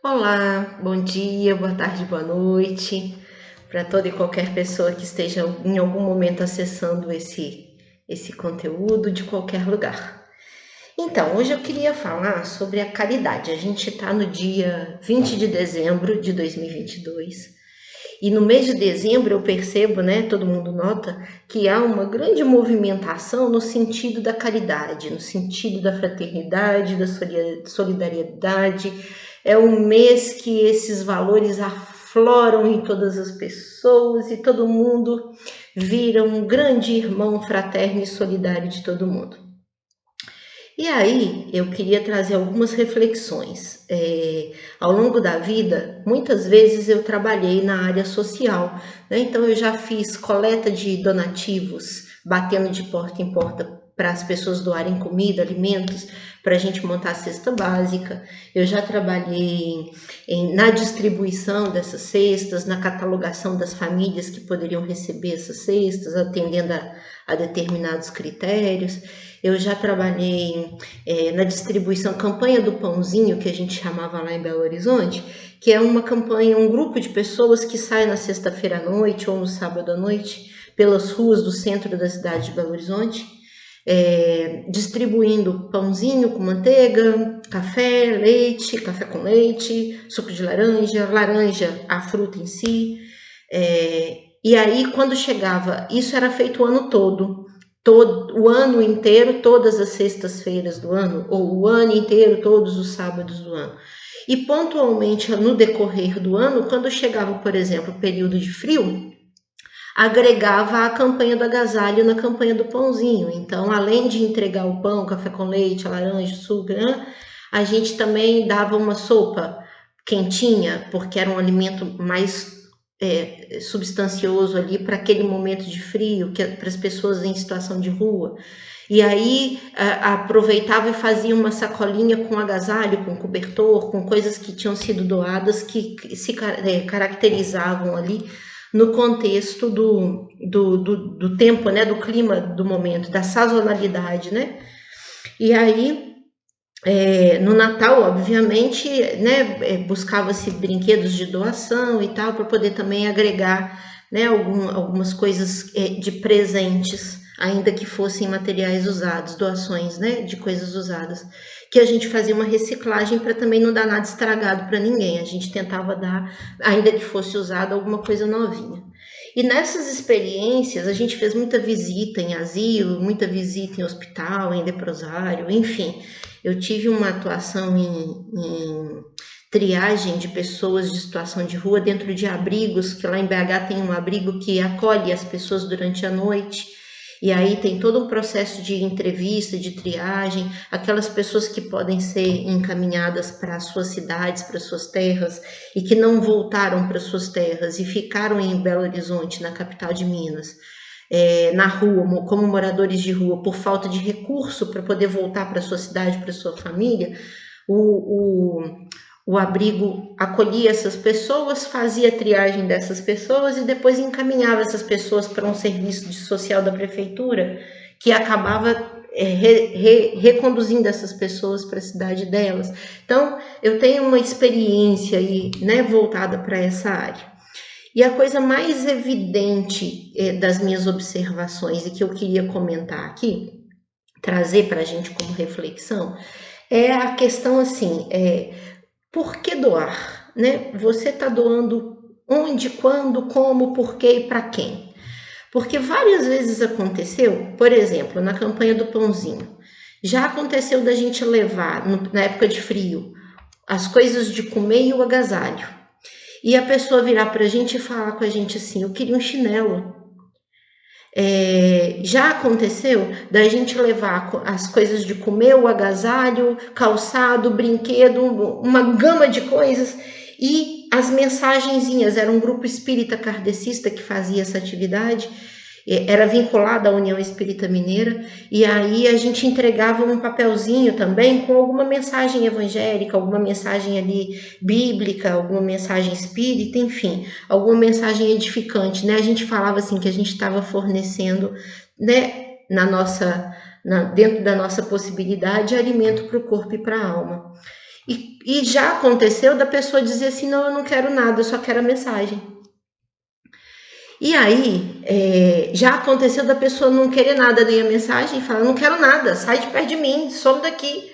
Olá, bom dia, boa tarde, boa noite, para toda e qualquer pessoa que esteja em algum momento acessando esse conteúdo de qualquer lugar. Então, hoje eu queria falar sobre a caridade. A gente está no dia 20 de dezembro de 2022 e no mês de dezembro eu percebo, né, todo mundo nota, que há uma grande movimentação no sentido da caridade, no sentido da fraternidade, da solidariedade. É um mês que esses valores afloram em todas as pessoas e todo mundo vira um grande irmão fraterno e solidário de todo mundo. E aí, eu queria trazer algumas reflexões. Ao longo da vida, muitas vezes eu trabalhei na área social, né? Então, eu já fiz coleta de donativos, batendo de porta em porta para as pessoas doarem comida, alimentos, para a gente montar a cesta básica. Eu já trabalhei na distribuição dessas cestas, na catalogação das famílias que poderiam receber essas cestas, atendendo a determinados critérios. Eu já trabalhei na distribuição, campanha do pãozinho, que a gente chamava lá em Belo Horizonte, que é uma campanha, um grupo de pessoas que sai na sexta-feira à noite ou no sábado à noite pelas ruas do centro da cidade de Belo Horizonte, distribuindo pãozinho com manteiga, café, leite, café com leite, suco de laranja, laranja, a fruta em si. E aí, quando chegava, isso era feito o ano todo o ano inteiro, todas as sextas-feiras do ano, ou o ano inteiro, todos os sábados do ano. E pontualmente no decorrer do ano, quando chegava, por exemplo, o período de frio, agregava a campanha do agasalho na campanha do pãozinho. Então, além de entregar o pão, café com leite, a laranja, o suco, né, a gente também dava uma sopa quentinha, porque era um alimento mais substancioso ali para aquele momento de frio, que para as pessoas em situação de rua. E aí aproveitava e fazia uma sacolinha com agasalho, com cobertor, com coisas que tinham sido doadas, que se caracterizavam ali no contexto do tempo, né, do clima do momento, da sazonalidade, né? E aí, no Natal, obviamente, né, buscava-se brinquedos de doação e tal, para poder também agregar, né, algumas coisas de presentes, ainda que fossem materiais usados, doações, né, de coisas usadas, que a gente fazia uma reciclagem para também não dar nada estragado para ninguém. A gente tentava dar, ainda que fosse usado, alguma coisa novinha. E nessas experiências, a gente fez muita visita em asilo, muita visita em hospital, em leprosário, enfim. Eu tive uma atuação em triagem de pessoas de situação de rua dentro de abrigos, que lá em BH tem um abrigo que acolhe as pessoas durante a noite. E aí tem todo um processo de entrevista, de triagem, aquelas pessoas que podem ser encaminhadas para suas cidades, para suas terras, e que não voltaram para suas terras e ficaram em Belo Horizonte, na capital de Minas, na rua, como moradores de rua, por falta de recurso para poder voltar para sua cidade, para sua família, o, o abrigo acolhia essas pessoas, fazia a triagem dessas pessoas e depois encaminhava essas pessoas para um serviço social da prefeitura que acabava reconduzindo essas pessoas para a cidade delas. Então, eu tenho uma experiência aí, né, voltada para essa área. E a coisa mais evidente das minhas observações e que eu queria comentar aqui, trazer para a gente como reflexão, é a questão assim, por que doar? Né? Você está doando onde, quando, como, por quê e para quem? Porque várias vezes aconteceu, por exemplo, na campanha do pãozinho, já aconteceu da gente levar, na época de frio, as coisas de comer e o agasalho. E a pessoa virar para a gente e falar com a gente assim: eu queria um chinelo. Já aconteceu da gente levar as coisas de comer, o agasalho, calçado, brinquedo, uma gama de coisas, e as mensagenzinhas, era um grupo espírita kardecista que fazia essa atividade, era vinculada à União Espírita Mineira, e aí a gente entregava um papelzinho também com alguma mensagem evangélica, alguma mensagem ali bíblica, alguma mensagem espírita, enfim, alguma mensagem edificante, né? A gente falava assim que a gente estava fornecendo, né, dentro da nossa possibilidade, alimento para o corpo e para a alma. E já aconteceu da pessoa dizer assim, não, eu não quero nada, eu só quero a mensagem. E aí, já aconteceu da pessoa não querer nada, nem a mensagem, e falar, não quero nada, sai de perto de mim, some daqui.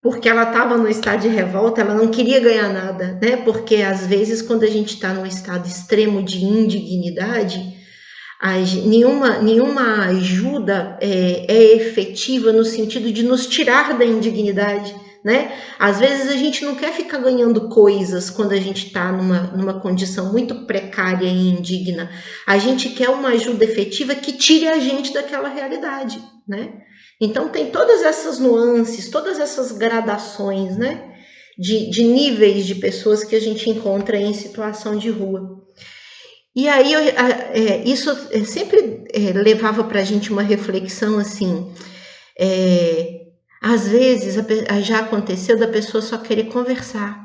Porque ela estava no estado de revolta, ela não queria ganhar nada, né? Porque às vezes, quando a gente está num estado extremo de indignidade, nenhuma ajuda é efetiva no sentido de nos tirar da indignidade, né? Às vezes a gente não quer ficar ganhando coisas quando a gente está numa condição muito precária e indigna. A gente quer uma ajuda efetiva que tire a gente daquela realidade, né? Então tem todas essas nuances, todas essas gradações, né? De níveis de pessoas que a gente encontra em situação de rua. E aí isso sempre levava para a gente uma reflexão assim. Às vezes já aconteceu da pessoa só querer conversar.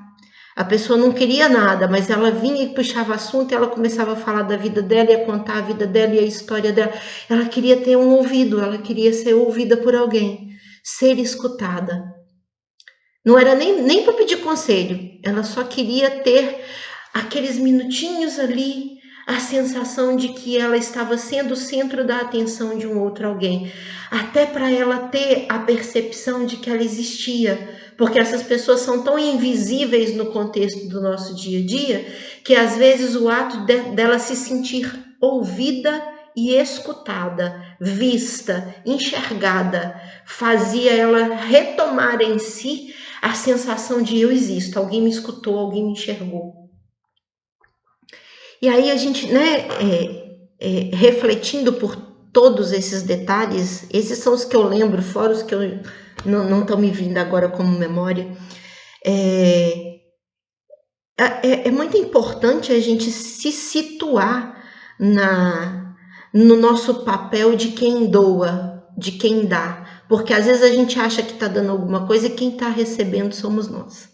A pessoa não queria nada, mas ela vinha e puxava assunto e ela começava a falar da vida dela, ia contar a vida dela e a história dela. Ela queria ter um ouvido, ela queria ser ouvida por alguém, ser escutada. Não era nem para pedir conselho, ela só queria ter aqueles minutinhos ali, a sensação de que ela estava sendo o centro da atenção de um outro alguém, até para ela ter a percepção de que ela existia, porque essas pessoas são tão invisíveis no contexto do nosso dia a dia, que às vezes o ato dela se sentir ouvida e escutada, vista, enxergada, fazia ela retomar em si a sensação de eu existo, alguém me escutou, alguém me enxergou. E aí a gente, né, refletindo por todos esses detalhes, esses são os que eu lembro, fora os que eu não estão me vindo agora como memória. É muito importante a gente se situar no nosso papel de quem doa, de quem dá, porque às vezes a gente acha que está dando alguma coisa e quem está recebendo somos nós.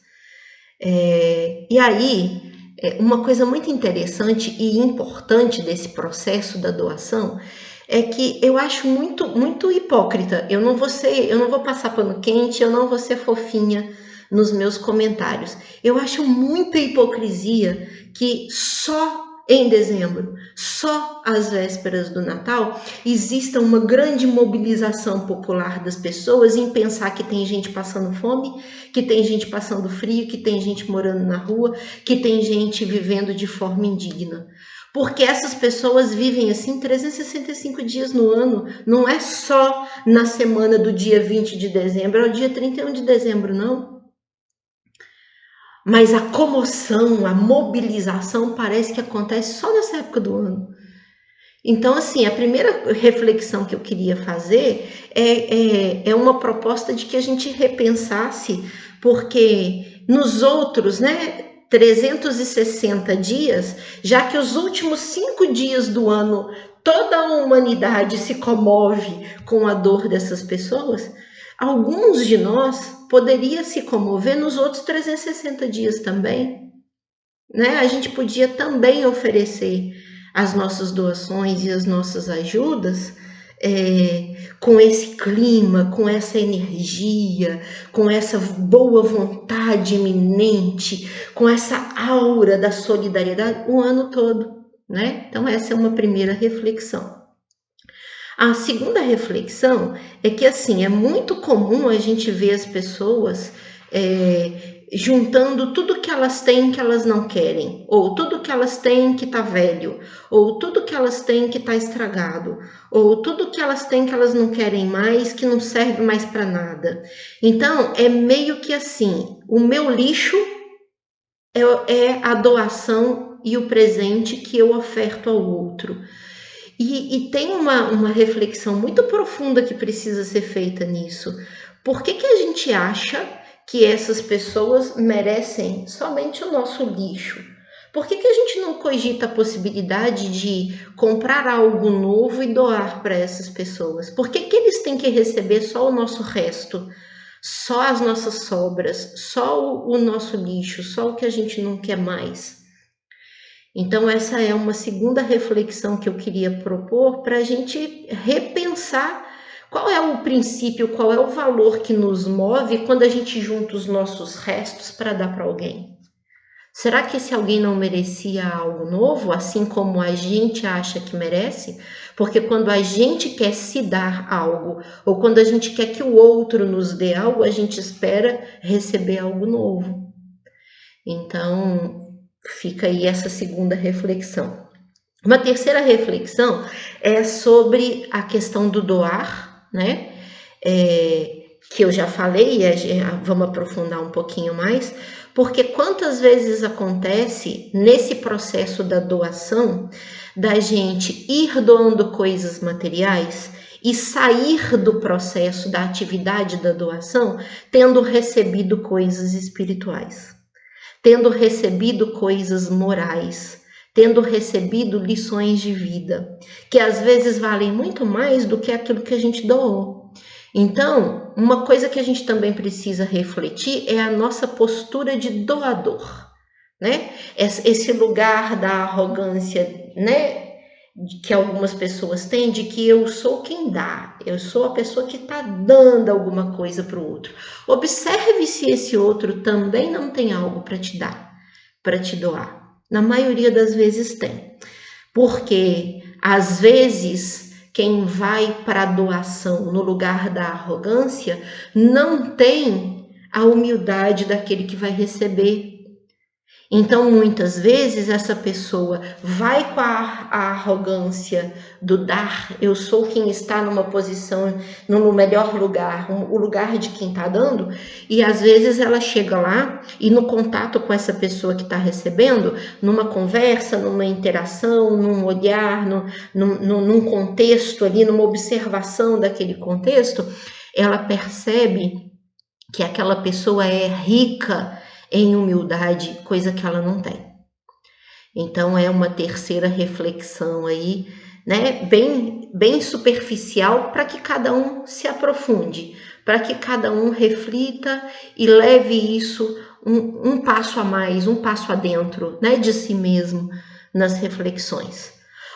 E aí, uma coisa muito interessante e importante desse processo da doação é que eu acho muito hipócrita. Eu não vou passar pano quente, eu não vou ser fofinha nos meus comentários. Eu acho muita hipocrisia que só em dezembro, só às vésperas do Natal, exista uma grande mobilização popular das pessoas em pensar que tem gente passando fome, que tem gente passando frio, que tem gente morando na rua, que tem gente vivendo de forma indigna. Porque essas pessoas vivem assim 365 dias no ano, não é só na semana do dia 20 de dezembro ao dia 31 de dezembro, não. Mas a comoção, a mobilização parece que acontece só nessa época do ano. Então, assim, a primeira reflexão que eu queria fazer é uma proposta de que a gente repensasse, porque nos outros, né, 360 dias, já que os últimos 5 dias do ano toda a humanidade se comove com a dor dessas pessoas, alguns de nós poderia se comover nos outros 360 dias também, né? A gente podia também oferecer as nossas doações e as nossas ajudas com esse clima, com essa energia, com essa boa vontade iminente, com essa aura da solidariedade o ano todo, né? Então essa é uma primeira reflexão. A segunda reflexão é que, assim, é muito comum a gente ver as pessoas juntando tudo que elas têm que elas não querem, ou tudo que elas têm que tá velho, ou tudo que elas têm que tá estragado, ou tudo que elas têm que elas não querem mais, que não serve mais para nada. Então, é meio que assim, o meu lixo é a doação e o presente que eu oferto ao outro. E tem uma reflexão muito profunda que precisa ser feita nisso. Por que a gente acha que essas pessoas merecem somente o nosso lixo? Por que a gente não cogita a possibilidade de comprar algo novo e doar para essas pessoas? Por que eles têm que receber só o nosso resto? Só as nossas sobras, só o nosso lixo, só o que a gente não quer mais? Então, essa é uma segunda reflexão que eu queria propor para a gente repensar Qual é o princípio, qual é o valor que nos move quando a gente junta os nossos restos para dar para alguém? Será que esse alguém não merecia algo novo, assim como a gente acha que merece? Porque quando a gente quer se dar algo, ou quando a gente quer que o outro nos dê algo, a gente espera receber algo novo. Então, fica aí essa segunda reflexão. Uma terceira reflexão é sobre a questão do doar, né? Que eu já falei, e vamos aprofundar um pouquinho mais, porque quantas vezes acontece nesse processo da doação, da gente ir doando coisas materiais e sair do processo da atividade da doação tendo recebido coisas espirituais, tendo recebido coisas morais, tendo recebido lições de vida, que às vezes valem muito mais do que aquilo que a gente doou. Então, uma coisa que a gente também precisa refletir é a nossa postura de doador, né? Esse lugar da arrogância, né? Que algumas pessoas têm de que eu sou quem dá, eu sou a pessoa que está dando alguma coisa para o outro. Observe se esse outro também não tem algo para te dar, para te doar. Na maioria das vezes tem, porque às vezes quem vai para a doação no lugar da arrogância não tem a humildade daquele que vai receber. Então, muitas vezes, essa pessoa vai com a arrogância do dar, eu sou quem está numa posição, no melhor lugar, o lugar de quem está dando, e às vezes ela chega lá e no contato com essa pessoa que está recebendo, numa conversa, numa interação, num olhar, num contexto ali, numa observação daquele contexto, ela percebe que aquela pessoa é rica em humildade, coisa que ela não tem. Então é uma terceira reflexão aí, né, bem superficial, para que cada um se aprofunde, para que cada um reflita e leve isso um passo a mais, um passo adentro, né, de si mesmo nas reflexões.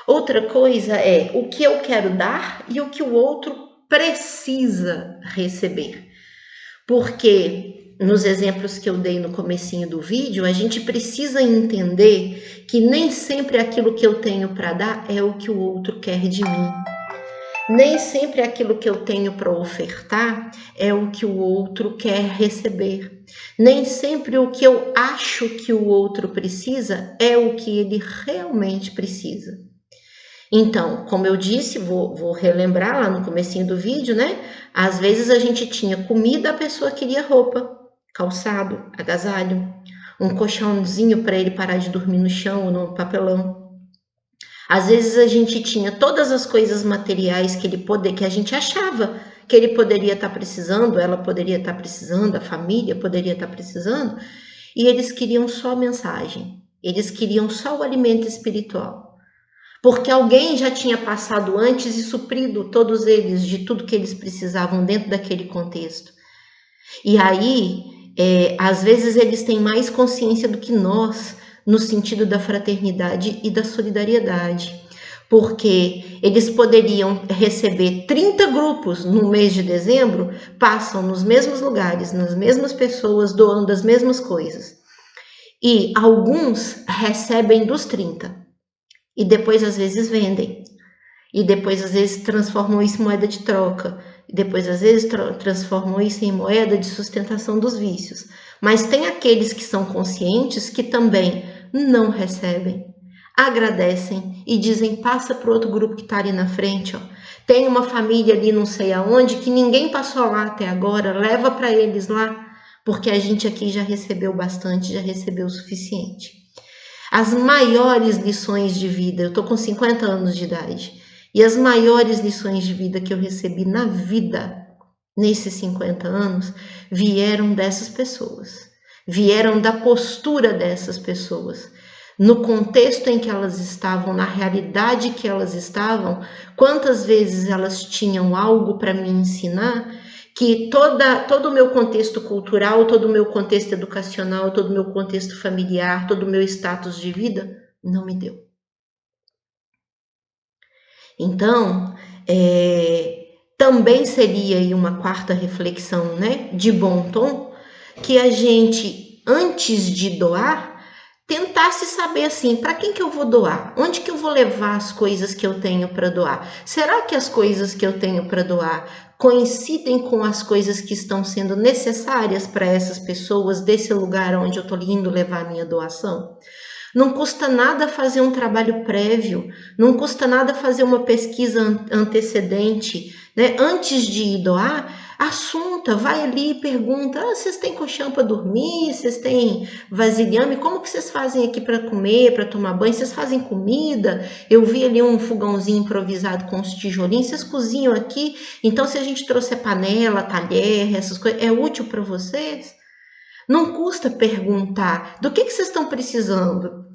Outra coisa é o que eu quero dar e o que o outro precisa receber. Porque nos exemplos que eu dei no comecinho do vídeo, a gente precisa entender que nem sempre aquilo que eu tenho para dar é o que o outro quer de mim. Nem sempre aquilo que eu tenho para ofertar é o que o outro quer receber. Nem sempre o que eu acho que o outro precisa é o que ele realmente precisa. Então, como eu disse, vou relembrar lá no comecinho do vídeo, né? Às vezes a gente tinha comida, a pessoa queria roupa, calçado, agasalho, um colchãozinho para ele parar de dormir no chão ou no papelão. Às vezes a gente tinha todas as coisas materiais que a gente achava que ele poderia estar precisando, ela poderia estar precisando, a família poderia estar precisando, e eles queriam só a mensagem, eles queriam só o alimento espiritual. Porque alguém já tinha passado antes e suprido todos eles de tudo que eles precisavam dentro daquele contexto. E aí, às vezes eles têm mais consciência do que nós, no sentido da fraternidade e da solidariedade. Porque eles poderiam receber 30 grupos no mês de dezembro, passam nos mesmos lugares, nas mesmas pessoas, doando as mesmas coisas. E alguns recebem dos 30. E depois às vezes vendem. E depois às vezes transformam isso em moeda de troca. E depois às vezes transformam isso em moeda de sustentação dos vícios. Mas tem aqueles que são conscientes que também não recebem, agradecem e dizem: passa para o outro grupo que está ali na frente, ó. Tem uma família ali não sei aonde que ninguém passou lá até agora, leva para eles lá, porque a gente aqui já recebeu bastante, já recebeu o suficiente. As maiores lições de vida, eu tô com 50 anos de idade, e as maiores lições de vida que eu recebi na vida, nesses 50 anos, vieram dessas pessoas, vieram da postura dessas pessoas, no contexto em que elas estavam, na realidade que elas estavam, quantas vezes elas tinham algo para me ensinar, que todo o meu contexto cultural, todo o meu contexto educacional, todo o meu contexto familiar, todo o meu status de vida não me deu. Então, também seria aí uma quarta reflexão, né, de bom tom, que a gente, antes de doar, tentasse saber assim, para quem que eu vou doar? Onde que eu vou levar as coisas que eu tenho para doar? Será que as coisas que eu tenho para doar coincidem com as coisas que estão sendo necessárias para essas pessoas desse lugar onde eu estou indo levar a minha doação? Não custa nada fazer um trabalho prévio, não custa nada fazer uma pesquisa antecedente, né? Antes de ir doar, assunta, vai ali e pergunta: vocês têm colchão para dormir? Vocês têm vasilhame? Como que vocês fazem aqui para comer, para tomar banho? Vocês fazem comida? Eu vi ali um fogãozinho improvisado com os tijolinhos. Vocês cozinham aqui? Então, se a gente trouxer panela, talher, essas coisas, é útil para vocês? Não custa perguntar do que vocês estão precisando.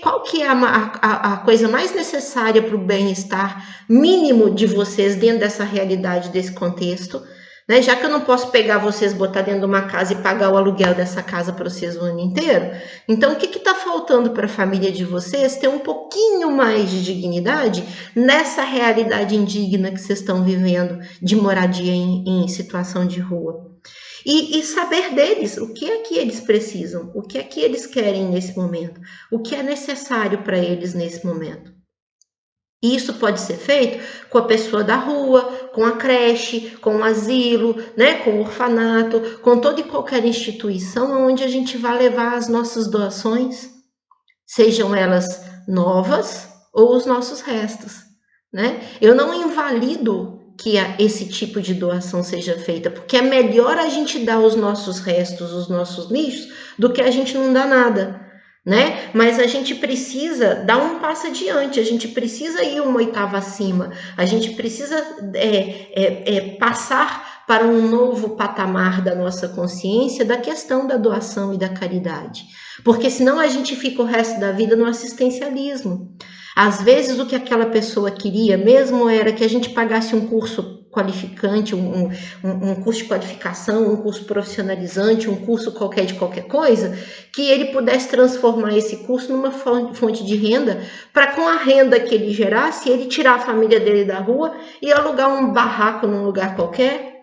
Qual que é a coisa mais necessária para o bem-estar mínimo de vocês dentro dessa realidade, desse contexto? Né? Já que eu não posso pegar vocês, botar dentro de uma casa e pagar o aluguel dessa casa para vocês o ano inteiro, então o que está faltando para a família de vocês ter um pouquinho mais de dignidade nessa realidade indigna que vocês estão vivendo de moradia em situação de rua? E saber deles, o que é que eles precisam, o que é que eles querem nesse momento, o que é necessário para eles nesse momento. E isso pode ser feito com a pessoa da rua, com a creche, com o asilo, né, com o orfanato, com toda e qualquer instituição onde a gente vai levar as nossas doações, sejam elas novas ou os nossos restos, né? Eu não invalido que esse tipo de doação seja feita, porque é melhor a gente dar os nossos restos, os nossos lixos, do que a gente não dar nada, né? Mas a gente precisa dar um passo adiante, a gente precisa ir uma oitava acima, a gente precisa passar para um novo patamar da nossa consciência da questão da doação e da caridade, porque senão a gente fica o resto da vida no assistencialismo. Às vezes o que aquela pessoa queria mesmo era que a gente pagasse um curso qualificante, um curso de qualificação, um curso profissionalizante, um curso qualquer de qualquer coisa, que ele pudesse transformar esse curso numa fonte de renda, para com a renda que ele gerasse, ele tirar a família dele da rua e alugar um barraco num lugar qualquer.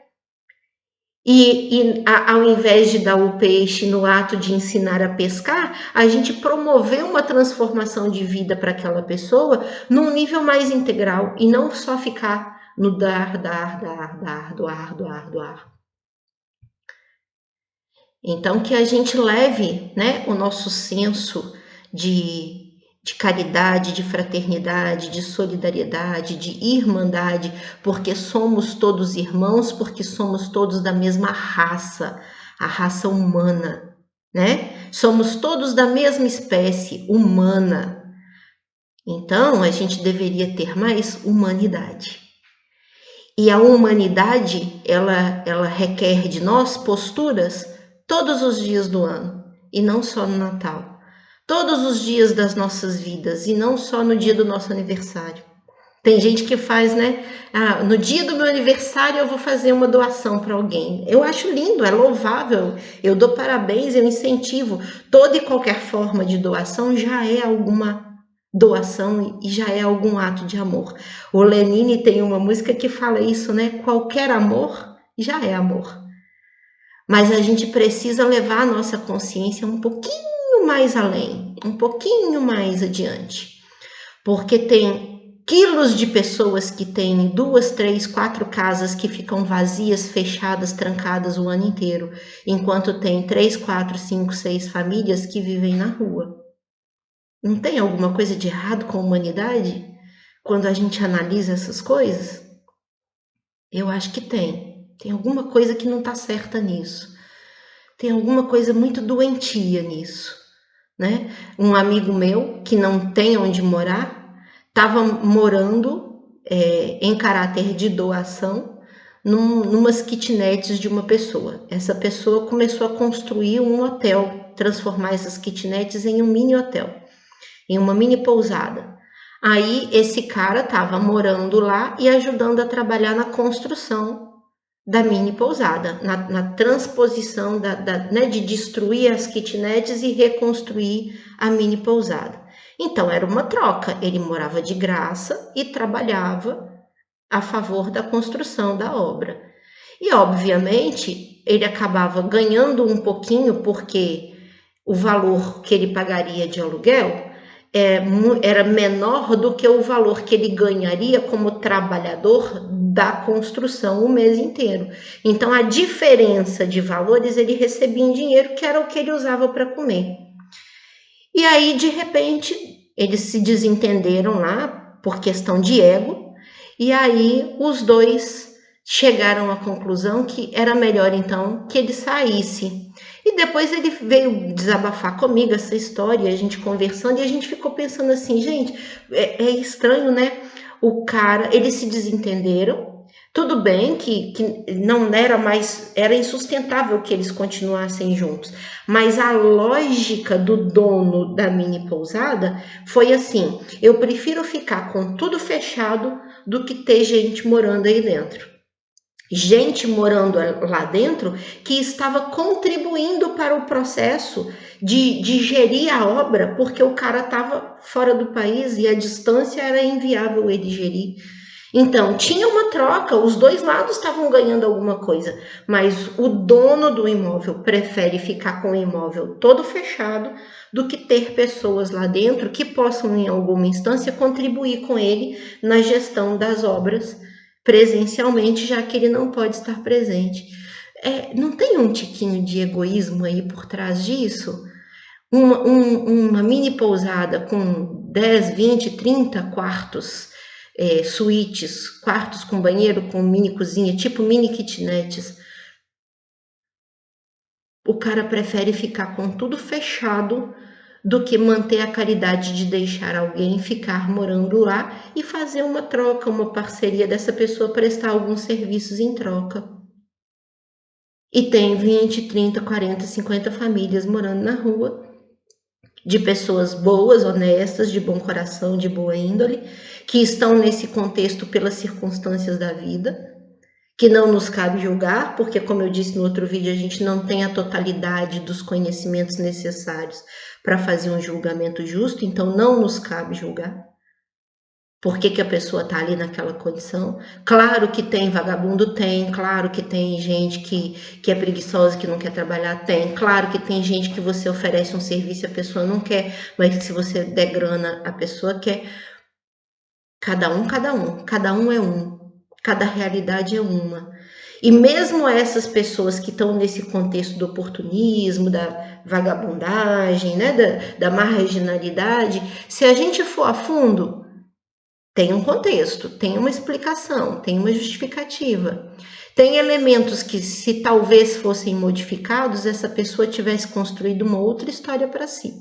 E ao invés de dar o peixe no ato de ensinar a pescar, a gente promover uma transformação de vida para aquela pessoa num nível mais integral e não só ficar no dar, doar. Então, que a gente leve, né, o nosso senso de caridade, de fraternidade, de solidariedade, de irmandade, porque somos todos irmãos, porque somos todos da mesma raça, a raça humana, né? Somos todos da mesma espécie humana. Então, a gente deveria ter mais humanidade. E a humanidade, ela requer de nós posturas todos os dias do ano, e não só no Natal. Todos os dias das nossas vidas, e não só no dia do nosso aniversário. Tem gente que faz, né? No dia do meu aniversário eu vou fazer uma doação para alguém. Eu acho lindo, é louvável. Eu dou parabéns, eu incentivo. Toda e qualquer forma de doação já é alguma doação e já é algum ato de amor. O Lenine tem uma música que fala isso, né? Qualquer amor já é amor. Mas a gente precisa levar a nossa consciência um pouquinho mais além, um pouquinho mais adiante, porque tem quilos de pessoas que têm 2, 3, 4 casas que ficam vazias, fechadas, trancadas o ano inteiro, enquanto tem 3, 4, 5, 6 famílias que vivem na rua. Não tem alguma coisa de errado com a humanidade quando a gente analisa essas coisas? Eu acho que tem. Tem alguma coisa que não está certa nisso. Tem alguma coisa muito doentia nisso. Né? Um amigo meu que não tem onde morar estava morando em caráter de doação numas kitnets de uma pessoa. Essa pessoa começou a construir um hotel, transformar essas kitnets em um mini hotel, em uma mini pousada. Aí esse cara estava morando lá e ajudando a trabalhar na construção da mini pousada, na transposição né, de destruir as kitnets e reconstruir a mini pousada. Então era uma troca, ele morava de graça e trabalhava a favor da construção da obra. E, obviamente, ele acabava ganhando um pouquinho, porque o valor que ele pagaria de aluguel era menor do que o valor que ele ganharia como trabalhador da construção o mês inteiro. Então, a diferença de valores ele recebia em dinheiro, que era o que ele usava para comer. E aí, de repente, eles se desentenderam lá por questão de ego, e aí os dois chegaram à conclusão que era melhor então que ele saísse. E depois ele veio desabafar comigo essa história, a gente conversando, e a gente ficou pensando assim, gente, é estranho, né? O cara, eles se desentenderam. Tudo bem que não era mais, era insustentável que eles continuassem juntos, mas a lógica do dono da mini pousada foi assim: eu prefiro ficar com tudo fechado do que ter gente morando aí dentro. Gente morando lá dentro que estava contribuindo para o processo de gerir a obra, porque o cara estava fora do país e a distância era inviável ele gerir. Então, tinha uma troca, os dois lados estavam ganhando alguma coisa, mas o dono do imóvel prefere ficar com o imóvel todo fechado do que ter pessoas lá dentro que possam, em alguma instância, contribuir com ele na gestão das obras presencialmente, já que ele não pode estar presente. Não tem um tiquinho de egoísmo aí por trás disso? Uma mini pousada com 10, 20, 30 quartos, suítes, quartos com banheiro, com mini cozinha, tipo mini kitnets. O cara prefere ficar com tudo fechado do que manter a caridade de deixar alguém ficar morando lá e fazer uma troca, uma parceria dessa pessoa prestar alguns serviços em troca. E tem 20, 30, 40, 50 famílias morando na rua, de pessoas boas, honestas, de bom coração, de boa índole, que estão nesse contexto pelas circunstâncias da vida, que não nos cabe julgar, porque, como eu disse no outro vídeo, a gente não tem a totalidade dos conhecimentos necessários para fazer um julgamento justo, então não nos cabe julgar. Por que a pessoa está ali naquela condição? Claro que tem vagabundo, tem. Claro que tem gente que é preguiçosa, que não quer trabalhar, tem. Claro que tem gente que você oferece um serviço e a pessoa não quer, mas se você der grana, a pessoa quer. Cada um é um. Cada realidade é uma. E mesmo essas pessoas que estão nesse contexto do oportunismo, da vagabundagem, né, da marginalidade, se a gente for a fundo, tem um contexto, tem uma explicação, tem uma justificativa. Tem elementos que, se talvez fossem modificados, essa pessoa tivesse construído uma outra história para si.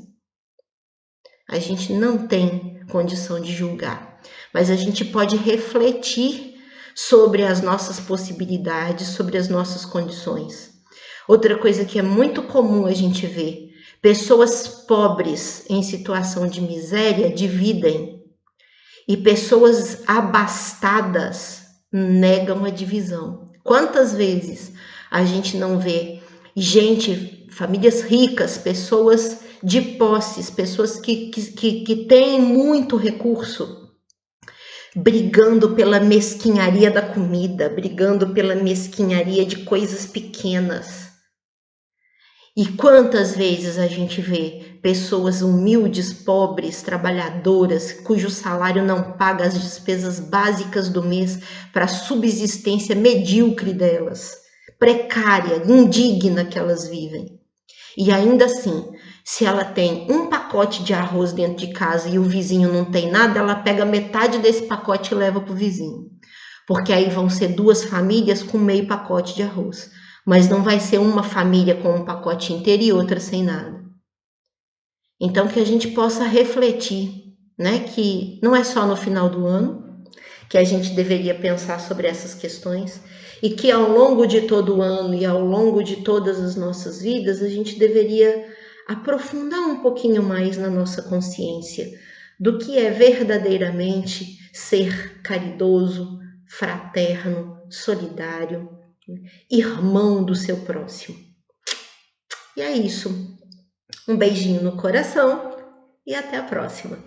A gente não tem condição de julgar, mas a gente pode refletir sobre as nossas possibilidades, sobre as nossas condições. Outra coisa que é muito comum a gente ver, pessoas pobres em situação de miséria dividem, e pessoas abastadas negam a divisão. Quantas vezes a gente não vê gente, famílias ricas, pessoas de posses, pessoas que têm muito recurso, brigando pela mesquinharia da comida, brigando pela mesquinharia de coisas pequenas. E quantas vezes a gente vê pessoas humildes, pobres, trabalhadoras, cujo salário não paga as despesas básicas do mês para a subsistência medíocre delas, precária, indigna que elas vivem. E ainda assim, se ela tem um pacote de arroz dentro de casa e o vizinho não tem nada, ela pega metade desse pacote e leva para o vizinho. Porque aí vão ser duas famílias com meio pacote de arroz. Mas não vai ser uma família com um pacote inteiro e outra sem nada. Então, que a gente possa refletir, né? Que não é só no final do ano que a gente deveria pensar sobre essas questões, e que ao longo de todo o ano e ao longo de todas as nossas vidas, a gente deveria aprofundar um pouquinho mais na nossa consciência do que é verdadeiramente ser caridoso, fraterno, solidário, irmão do seu próximo. E é isso. Um beijinho no coração e até a próxima.